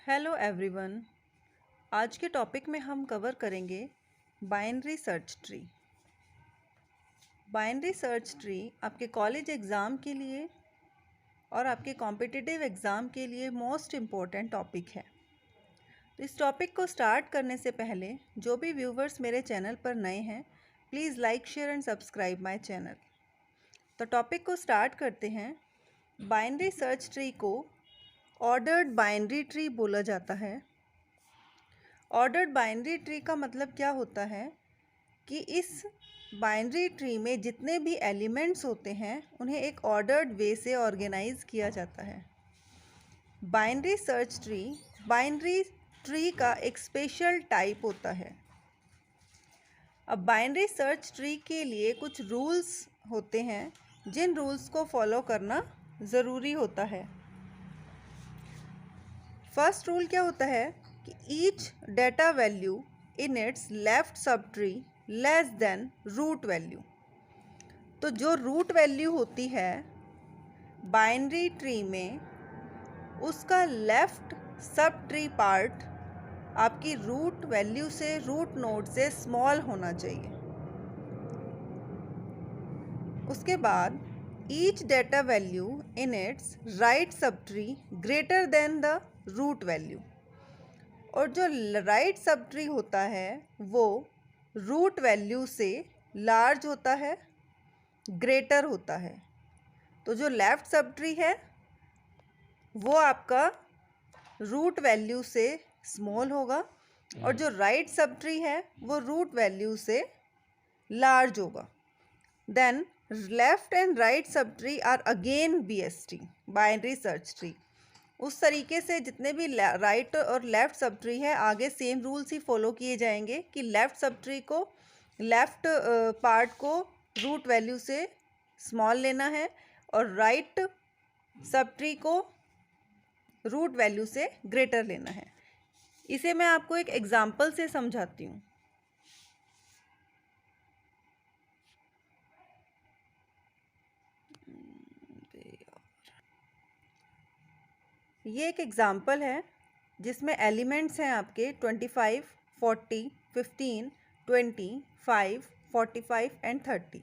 Hello everyone. आज के topic में हम कवर करेंगे binary search tree. Binary search tree आपके कॉलेज एग्ज़ाम के लिए और आपके कॉम्पिटिटिव एग्ज़ाम के लिए मोस्ट इम्पॉर्टेंट टॉपिक है। तो इस टॉपिक को स्टार्ट करने से पहले जो भी व्यूवर्स मेरे चैनल पर नए हैं, please like, share and subscribe my channel. तो टॉपिक को स्टार्ट करते हैं। बाइनरी सर्च ट्री को ऑर्डर्ड बाइनरी ट्री बोला जाता है। ऑर्डर्ड बाइनरी ट्री का मतलब क्या होता है कि इस बाइनरी ट्री में जितने भी एलिमेंट्स होते हैं उन्हें एक ऑर्डर्ड वे से ऑर्गेनाइज किया जाता है। Binary search tree binary tree का एक स्पेशल टाइप होता है। अब बाइनरी सर्च ट्री के लिए कुछ रूल्स होते हैं जिन रूल्स को फॉलो करना ज़रूरी होता है। फर्स्ट रूल क्या होता है कि each data value in its left sub tree less than root value. तो जो रूट वैल्यू होती है बाइनरी ट्री में, उसका लेफ्ट सब ट्री पार्ट आपकी रूट वैल्यू से, रूट नोड से स्मॉल होना चाहिए। उसके बाद each data value in its right sub tree greater than the root value. और जो राइट सब ट्री होता है वो रूट वैल्यू से लार्ज होता है, ग्रेटर होता है। तो जो लेफ़्ट सब ट्री है वो आपका रूट वैल्यू से स्मॉल होगा और जो राइट सब ट्री है वो रूट वैल्यू से लार्ज होगा। Then left and right sub tree are again BST, binary search tree. उस तरीके से जितने भी राइट और लेफ़्ट सब ट्री है आगे सेम रूल्स ही फॉलो किए जाएंगे कि लेफ़्ट सब ट्री को, लेफ़्ट पार्ट को रूट वैल्यू से स्मॉल लेना है और राइट सब ट्री को रूट वैल्यू से ग्रेटर लेना है। इसे मैं आपको एक एग्जांपल से समझाती हूँ। ये एक एग्जांपल है जिसमें एलिमेंट्स हैं आपके 25, 40, 15, 20, 5, 45 एंड 30।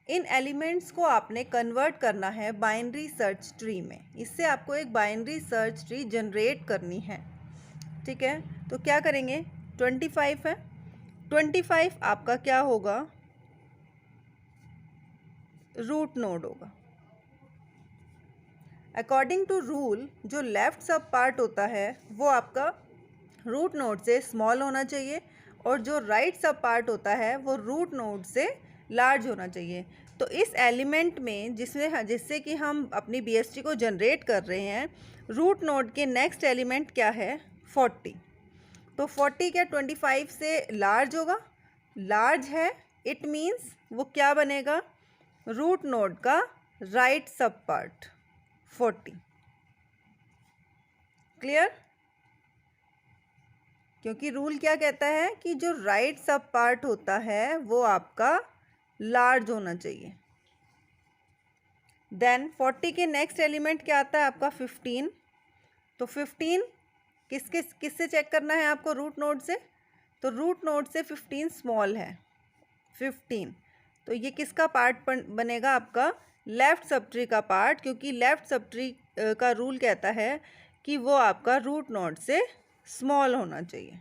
इन एलिमेंट्स को आपने कन्वर्ट करना है बाइनरी सर्च ट्री में। इससे आपको एक बाइनरी सर्च ट्री जनरेट करनी है। ठीक है, तो क्या करेंगे? 25 है, 25 आपका क्या होगा? रूट नोड होगा। अकॉर्डिंग टू रूल जो लेफ़्ट सब पार्ट होता है वो आपका रूट नोड से स्मॉल होना चाहिए और जो राइट सब पार्ट होता है वो रूट नोड से लार्ज होना चाहिए। तो इस एलिमेंट में जिससे कि हम अपनी BST को जनरेट कर रहे हैं, रूट नोड के नेक्स्ट एलिमेंट क्या है? 40। तो 40 क्या 25 से लार्ज होगा? लार्ज है, इट मीन्स वो क्या बनेगा? रूट नोड का राइट सब पार्ट 40। क्लियर? क्योंकि रूल क्या कहता है कि जो राइट सब पार्ट होता है वो आपका लार्ज होना चाहिए। देन 40 के नेक्स्ट एलिमेंट क्या आता है? आपका 15। तो 15 किससे चेक करना है आपको? रूट नोड से। तो रूट नोड से 15 स्मॉल है, 15। तो ये किसका पार्ट बनेगा? आपका लेफ़्ट सब ट्री का पार्ट, क्योंकि लेफ़्ट सब ट्री का रूल कहता है कि वो आपका रूट नोड से स्मॉल होना चाहिए।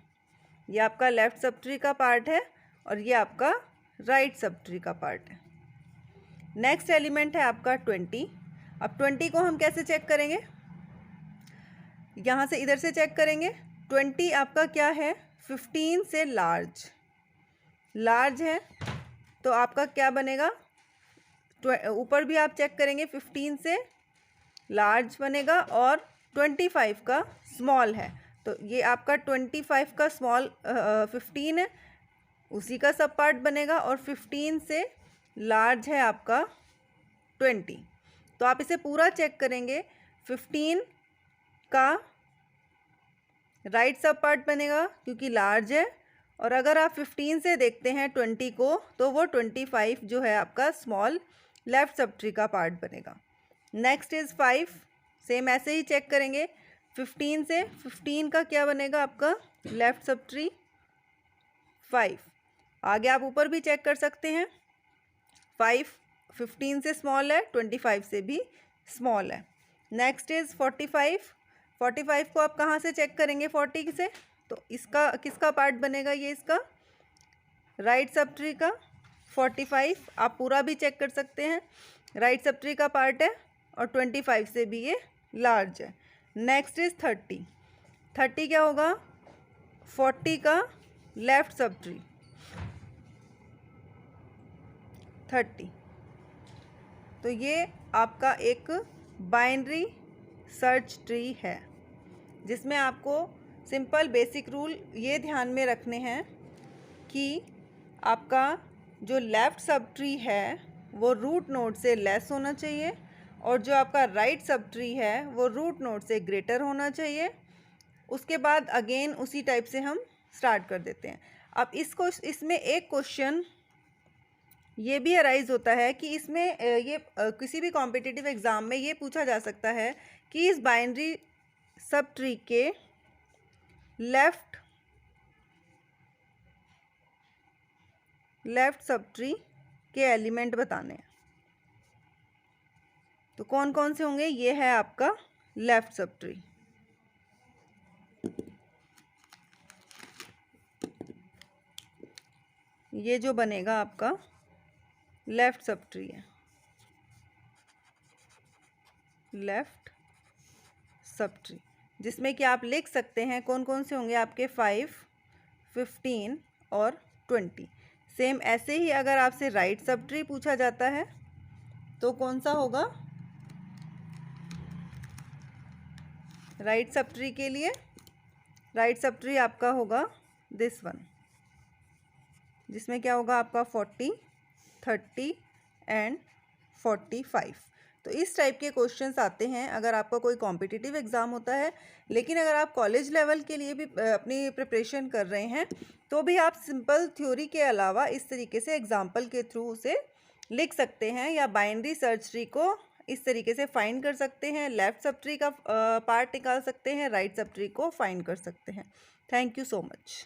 ये आपका लेफ़्ट सब ट्री का पार्ट है और ये आपका राइट सब ट्री का पार्ट है। नेक्स्ट एलिमेंट है आपका 20। अब 20 को हम कैसे चेक करेंगे? यहाँ से इधर से चेक करेंगे। 20 आपका क्या है? 15 से लार्ज है, तो आपका क्या बनेगा? ऊपर भी आप चेक करेंगे, 15 से लार्ज बनेगा और 25 का स्मॉल है। तो ये आपका 25 का स्मॉल 15 है, उसी का सब पार्ट बनेगा और 15 से लार्ज है आपका 20। तो आप इसे पूरा चेक करेंगे, 15 का राइट सब पार्ट बनेगा क्योंकि लार्ज है, और अगर आप 15 से देखते हैं 20 को तो वो 25 जो है आपका स्मॉल लेफ़्ट सब ट्री का पार्ट बनेगा। Next is 5। सेम ऐसे ही चेक करेंगे, 15 से 15 का क्या बनेगा आपका लेफ्ट सब ट्री 5। आगे आप ऊपर भी चेक कर सकते हैं 5 15 से स्मॉल है, 25 से भी स्मॉल है। Next is 45। 45 को आप कहाँ से चेक करेंगे 40 से, तो इसका किसका पार्ट बनेगा, ये इसका राइट सब ट्री का। 45 आप पूरा भी चेक कर सकते हैं, राइट सब ट्री का पार्ट है और 25 से भी ये लार्ज है। Next is 30। 30 क्या होगा 40 का लेफ्ट सब ट्री 30। तो ये आपका एक बाइनरी सर्च ट्री है जिसमें आपको सिंपल बेसिक रूल ये ध्यान में रखने हैं कि आपका जो लेफ़्ट सब ट्री है वो रूट नोड से लेस होना चाहिए और जो आपका राइट सब ट्री है वो रूट नोड से ग्रेटर होना चाहिए। उसके बाद अगेन उसी टाइप से हम स्टार्ट कर देते हैं। अब इसमें एक क्वेश्चन ये भी अराइज होता है कि इसमें किसी भी कॉम्पिटिटिव एग्ज़ाम में ये पूछा जा सकता है कि इस बाइनरी सब ट्री के लेफ्ट सब ट्री के एलिमेंट बताने हैं। तो कौन कौन से होंगे, ये है आपका लेफ्ट सब ट्री। ये जो बनेगा आपका लेफ्ट सब ट्री है, लेफ्ट सब ट्री, जिसमें कि आप लिख सकते हैं कौन कौन से होंगे आपके 5, 15 और 20। सेम ऐसे ही अगर आपसे राइट सब ट्री पूछा जाता है तो कौन सा होगा, राइट सब ट्री के लिए राइट सब ट्री आपका होगा दिस वन, जिसमें क्या होगा आपका 40, 30 एंड 45। तो इस टाइप के क्वेश्चंस आते हैं अगर आपका कोई कॉम्पिटिटिव एग्ज़ाम होता है। लेकिन अगर आप कॉलेज लेवल के लिए भी अपनी प्रिपरेशन कर रहे हैं तो भी आप सिंपल थ्योरी के अलावा इस तरीके से एग्जाम्पल के थ्रू उसे लिख सकते हैं या बाइनरी सर्च ट्री को इस तरीके से फाइंड कर सकते हैं। लेफ़्ट सब ट्री का पार्ट निकाल सकते हैं, राइट सब ट्री को फाइंड कर सकते हैं। Thank you so much.